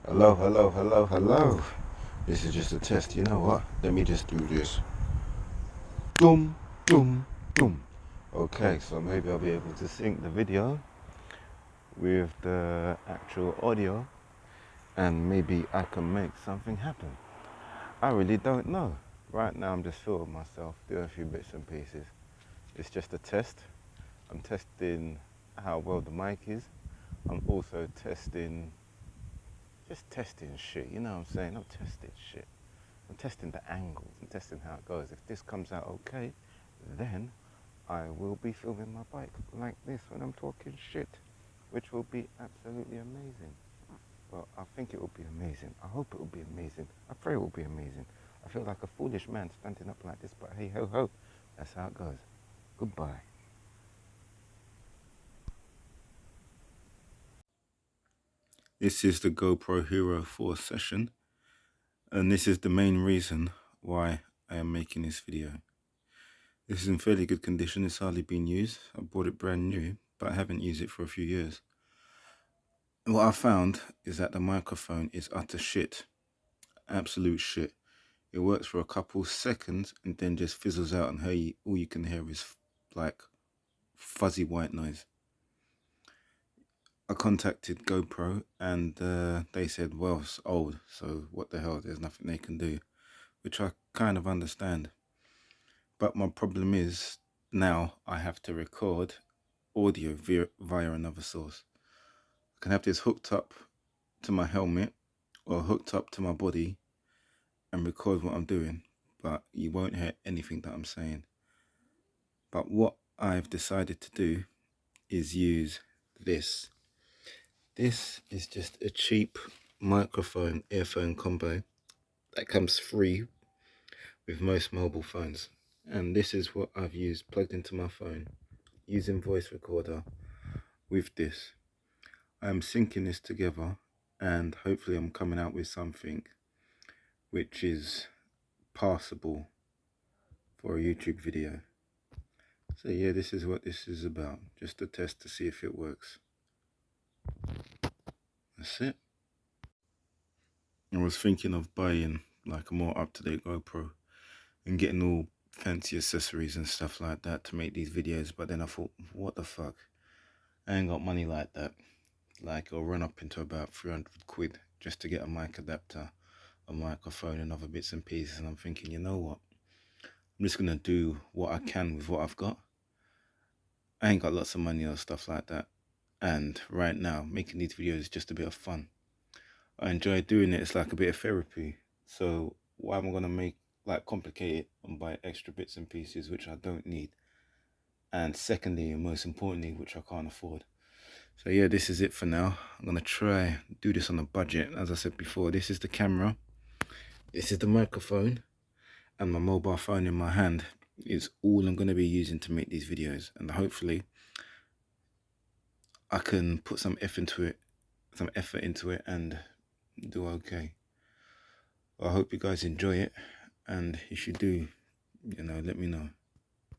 Hello, hello, hello, hello. This is just a test. You know what? Let me just do this. Doom, doom, doom. Okay, so maybe I'll be able to sync the video with the actual audio and maybe I can make something happen. I really don't know. Right now I'm just filming myself, doing a few bits and pieces. It's just a test. I'm testing how well the mic is. I'm also just testing shit, you know what I'm saying? Not testing shit. I'm testing the angles and testing how it goes. If this comes out okay, then I will be filming my bike like this when I'm talking shit, which will be absolutely amazing. Well, I think it will be amazing. I hope it will be amazing. I pray it will be amazing. I feel like a foolish man standing up like this, but hey ho ho, that's how it goes. Goodbye. This is the GoPro Hero 4 session, and this is the main reason why I am making this video. This is in fairly good condition. It's hardly been used. I bought it brand new, but I haven't used it for a few years. And what I found is that the microphone is utter shit. Absolute shit. It works for a couple seconds and then just fizzles out, and all you can hear is like fuzzy white noise. I contacted GoPro and they said, well, it's old, so what the hell, there's nothing they can do, which I kind of understand. But my problem is now I have to record audio via another source. I can have this hooked up to my helmet or hooked up to my body and record what I'm doing, but you won't hear anything that I'm saying. But what I've decided to do is use this. This is just a cheap microphone earphone combo that comes free with most mobile phones. And this is what I've used plugged into my phone using voice recorder with this. I'm syncing this together and hopefully I'm coming out with something which is passable for a YouTube video. So yeah, this is what this is about. Just a test to see if it works. That's it. I was thinking of buying like a more up-to-date GoPro and getting all fancy accessories and stuff like that to make these videos, but then I thought, what the fuck? I ain't got money like that. Like, it'll run up into about 300 quid just to get a mic adapter, a microphone and other bits and pieces. And I'm thinking, you know what? I'm just gonna do what I can with what I've got. I ain't got lots of money or stuff like that. And right now, making these videos is just a bit of fun. I enjoy doing it. It's like a bit of therapy. So why am I gonna complicate it and buy extra bits and pieces which I don't need? And secondly, and most importantly, which I can't afford. So yeah, this is it for now. I'm gonna try do this on a budget. As I said before, this is the camera, this is the microphone, and my mobile phone in my hand is all I'm gonna be using to make these videos. And hopefully I can put some effort into it and do okay. Well, I hope you guys enjoy it, and if you do, let me know.